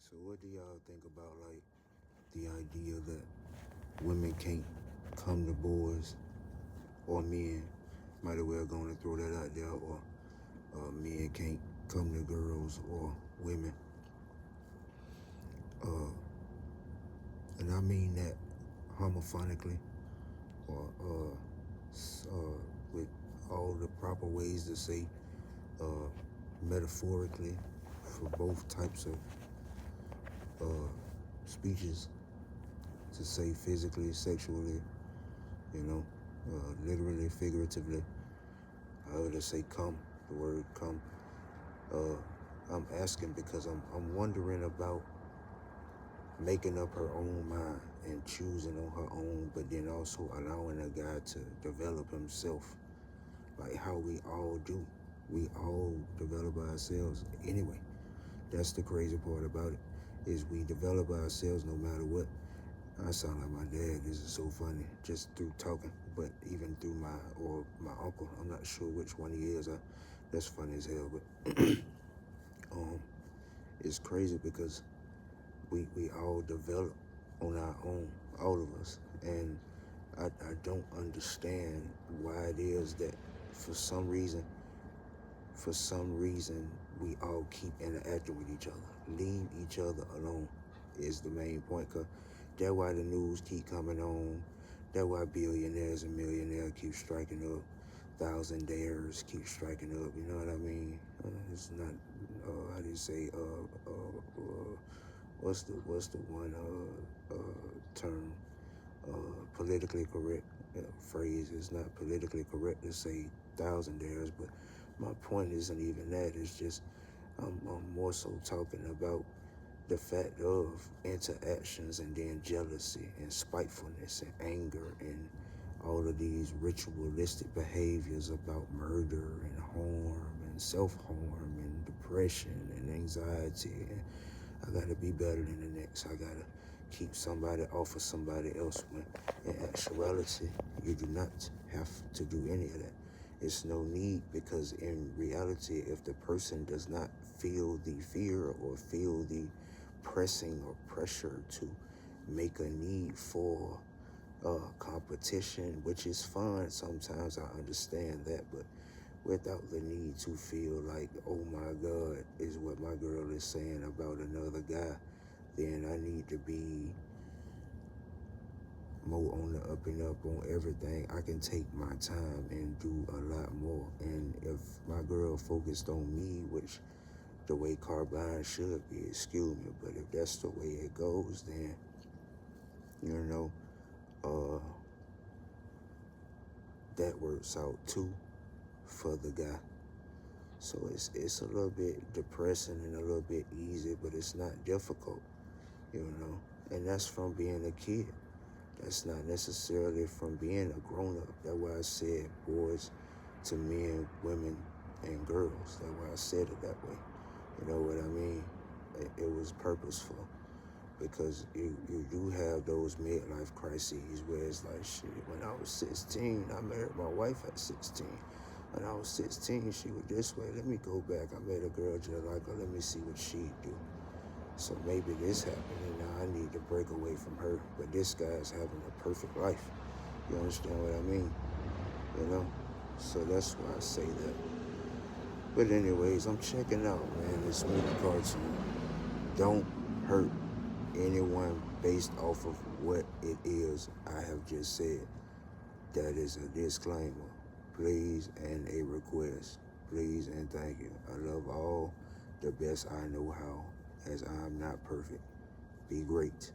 So what do y'all think about like the idea that women can't come to boys or men? Might as well gonna throw that out there, or men can't come to girls or women. And I mean that homophonically or with all the proper ways to say uh, metaphorically for both types of speeches, to say physically, sexually, you know, literally, figuratively. I would just say come, the word come. I'm asking because I'm wondering about making up her own mind and choosing on her own, but then also allowing a guy to develop himself, like how we all do. We all develop ourselves anyway. That's the crazy part about it, is we develop ourselves no matter what. I sound like my dad. This is so funny, just through talking, but even through my uncle. I'm not sure which one he is. That's funny as hell, but it's crazy because we all develop on our own, all of us. And I don't understand why it is that for some reason, we all keep interacting with each other. Leave each other alone is the main point. Cause that's why the news keep coming on. That's why billionaires and millionaires keep striking up. Thousandaires keep striking up. You know what I mean? It's not. How do you say? What's the one term? Politically correct phrase. It's not politically correct to say thousandaires, but my point isn't even that. It's just I'm more so talking about the fact of interactions and then jealousy and spitefulness and anger and all of these ritualistic behaviors about murder and harm and self-harm and depression and anxiety. And I gotta be better than the next. I gotta keep somebody off of somebody else, when in actuality, you do not have to do any of that. It's no need, because in reality, if the person does not feel the fear or feel the pressing or pressure to make a need for competition, which is fun sometimes, I understand that, but without the need to feel like, oh my God, is what my girl is saying about another guy, then I need to be more on the up and up on everything. I can take my time and do a lot more. And if my girl focused on me, which the way Carbine should be, excuse me, but if that's the way it goes, then, you know, that works out too for the guy. So it's a little bit depressing and a little bit easy, but it's not difficult, you know. And that's from being a kid. That's not necessarily from being a grown-up. That's why I said boys to men, women, and girls. That's why I said it that way. You know what I mean? It was purposeful, because you do have those midlife crises where it's like, shit, when I was 16, I married my wife at 16. When I was 16, she was this way. Let me go back. I met a girl just like her. Let me see what she'd do. So maybe this happened, and now I need to break away from her. But this guy's having a perfect life. You understand what I mean? You know? So that's why I say that. But anyways, I'm checking out, man, this movie cartoon. Don't hurt anyone based off of what it is I have just said. That is a disclaimer, please, and a request. Please and thank you. I love all the best I know how, as I am not perfect. Be great.